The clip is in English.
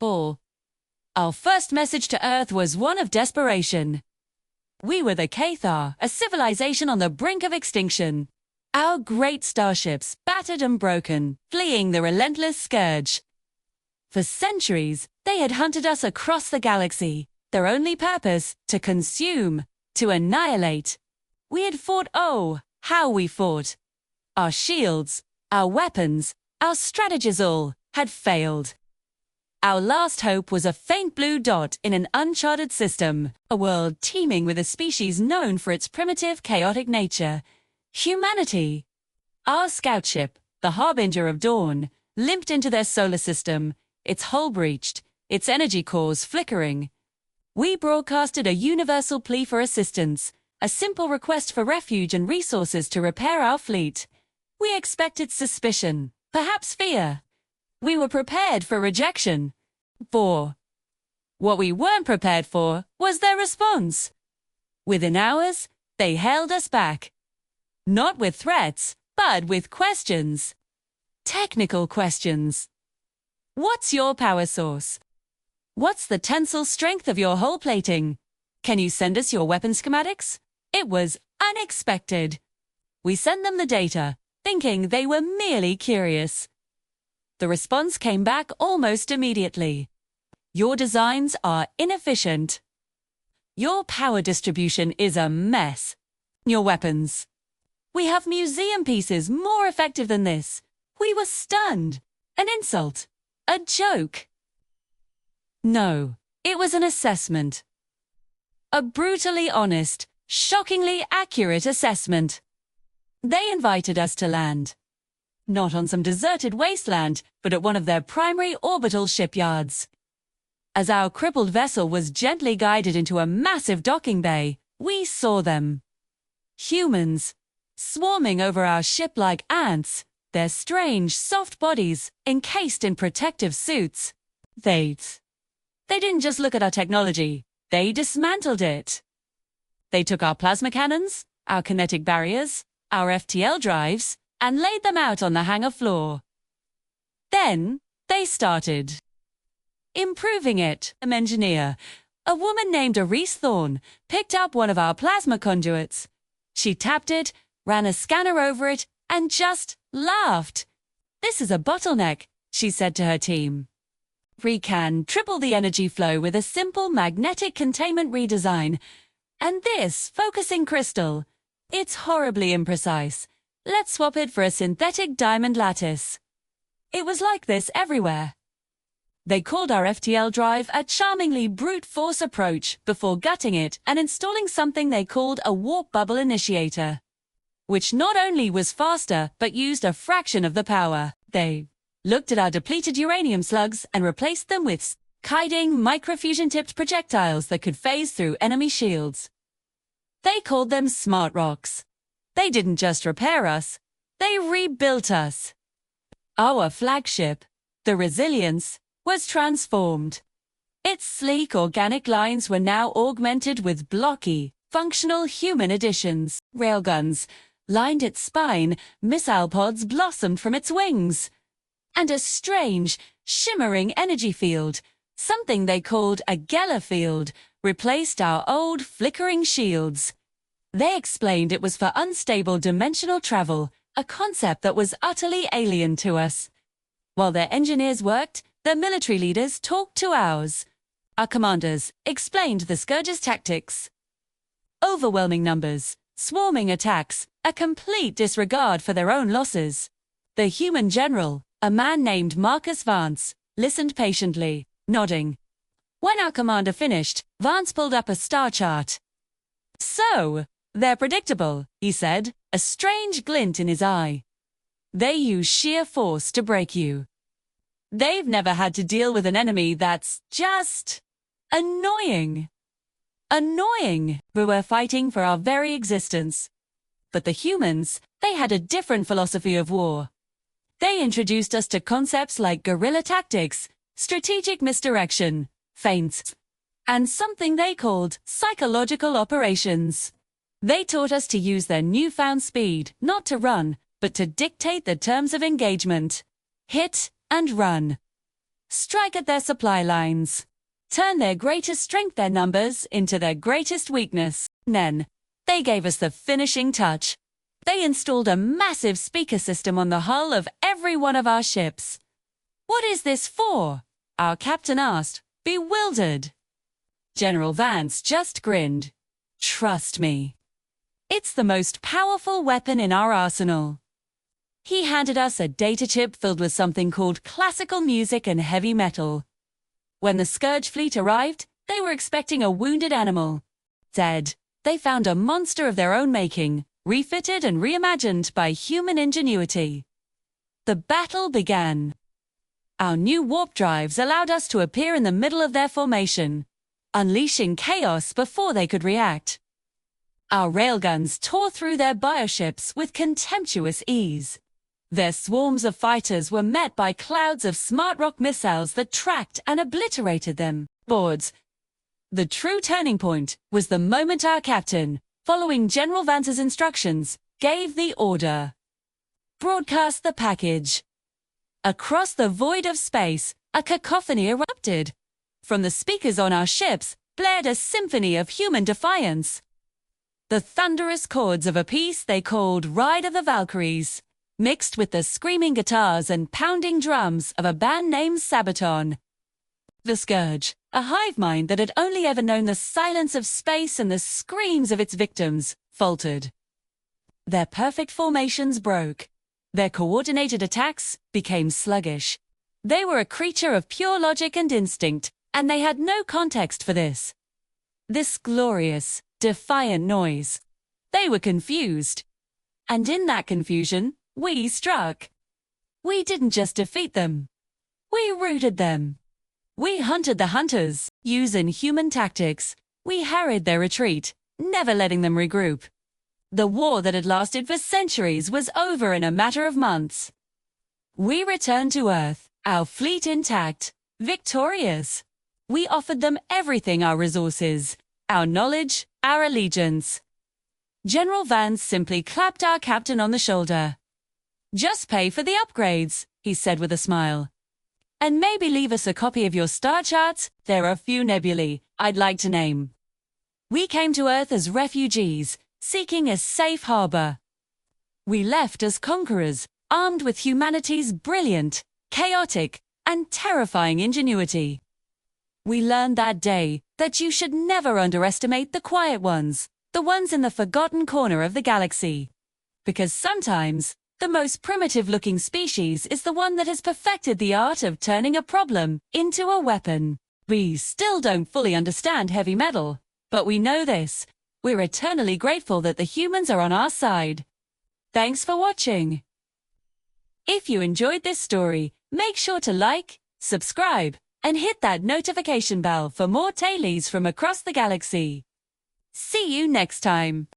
ball. Our first message to Earth was one of desperation. We were the Cathar, a civilization on the brink of extinction. Our great starships, battered and broken, fleeing the relentless scourge. For centuries, they had hunted us across the galaxy, their only purpose, to consume, to annihilate. We had fought, oh, how we fought. Our shields, our weapons, our strategies all had failed. Our last hope was a faint blue dot in an uncharted system, a world teeming with a species known for its primitive, chaotic nature. Humanity. Our scout ship, the harbinger of dawn, limped into their solar system, its hull breached, its energy cores flickering. We broadcasted a universal plea for assistance, a simple request for refuge and resources to repair our fleet. We expected suspicion, perhaps fear. We were prepared for rejection. What we weren't prepared for was their response. Within hours, they held us back. Not with threats, but with questions. Technical questions. What's your power source? What's the tensile strength of your hull plating? Can you send us your weapon schematics? It was unexpected. We sent them the data, thinking they were merely curious. The response came back almost immediately. Your designs are inefficient. Your power distribution is a mess. Your weapons. We have museum pieces more effective than this. We were stunned. An insult. A joke. No, it was an assessment. A brutally honest, shockingly accurate assessment. They invited us to land. Not on some deserted wasteland, but at one of their primary orbital shipyards. As our crippled vessel was gently guided into a massive docking bay, we saw them. Humans, swarming over our ship like ants, their strange, soft bodies encased in protective suits. They didn't just look at our technology, they dismantled it. They took our plasma cannons, our kinetic barriers, our FTL drives, and laid them out on the hangar floor. Then, they started improving it. An engineer, a woman named Arise Thorne, picked up one of our plasma conduits. She tapped it, ran a scanner over it, and just laughed. "This is a bottleneck," she said to her team. "We can triple the energy flow with a simple magnetic containment redesign. And this focusing crystal, it's horribly imprecise. Let's swap it for a synthetic diamond lattice." It was like this everywhere. They called our FTL drive a charmingly brute force approach before gutting it and installing something they called a warp bubble initiator, which not only was faster but used a fraction of the power. They looked at our depleted uranium slugs and replaced them with kiting microfusion-tipped projectiles that could phase through enemy shields. They called them smart rocks. They didn't just repair us, they rebuilt us. Our flagship, the Resilience, was transformed. Its sleek organic lines were now augmented with blocky, functional human additions. Railguns lined its spine, missile pods blossomed from its wings. And a strange, shimmering energy field, something they called a Geller field, replaced our old flickering shields. They explained it was for unstable dimensional travel, a concept that was utterly alien to us. While their engineers worked, their military leaders talked to ours. Our commanders explained the Scourge's tactics. Overwhelming numbers, swarming attacks, a complete disregard for their own losses. The human general, a man named Marcus Vance, listened patiently, nodding. When our commander finished, Vance pulled up a star chart. "So, they're predictable," he said, a strange glint in his eye. "They use sheer force to break you. They've never had to deal with an enemy that's just annoying. Annoying. We were fighting for our very existence. But the humans, they had a different philosophy of war. They introduced us to concepts like guerrilla tactics, strategic misdirection, feints, and something they called psychological operations. They taught us to use their newfound speed, not to run, but to dictate the terms of engagement. Hit and run. strike at their supply lines, turn their greatest strength, their numbers, into their greatest weakness. Then, they gave us the finishing touch. They installed a massive speaker system on the hull of every one of our ships. "What is this for?" our captain asked, bewildered. General Vance just grinned. "Trust me. It's the most powerful weapon in our arsenal." He handed us a data chip filled with something called classical music and heavy metal. When the Scourge fleet arrived, they were expecting a wounded animal. Dead, they found a monster of their own making, refitted and reimagined by human ingenuity. The battle began. Our new warp drives allowed us to appear in the middle of their formation, unleashing chaos before they could react. Our railguns tore through their bioships with contemptuous ease. Their swarms of fighters were met by clouds of smart rock missiles that tracked and obliterated them. Boards. The true turning point was the moment our captain, following General Vance's instructions, gave the order. "Broadcast the package." Across the void of space, a cacophony erupted. From the speakers on our ships blared a symphony of human defiance. The thunderous chords of a piece they called Ride of the Valkyries, mixed with the screaming guitars and pounding drums of a band named Sabaton. The Scourge, a hive mind that had only ever known the silence of space and the screams of its victims, faltered. Their perfect formations broke. Their coordinated attacks became sluggish. They were a creature of pure logic and instinct, and they had no context for this. This glorious, defiant noise. They were confused. And in that confusion, we struck. We didn't just defeat them. We routed them. We hunted the hunters. Using human tactics, we harried their retreat, never letting them regroup. The war that had lasted for centuries was over in a matter of months. We returned to Earth, our fleet intact, victorious. We offered them everything, our resources, our knowledge, our allegiance. General Vance simply clapped our captain on the shoulder. "Just pay for the upgrades," he said with a smile. "And maybe leave us a copy of your star charts. There are a few nebulae I'd like to name." We came to Earth as refugees, seeking a safe harbor. We left as conquerors, armed with humanity's brilliant, chaotic, and terrifying ingenuity. We learned that day that you should never underestimate the quiet ones, the ones in the forgotten corner of the galaxy. Because sometimes, the most primitive-looking species is the one that has perfected the art of turning a problem into a weapon. We still don't fully understand heavy metal, but we know this. We're eternally grateful that the humans are on our side. Thanks for watching. If you enjoyed this story, make sure to like, subscribe, and hit that notification bell for more tailies from across the galaxy. See you next time.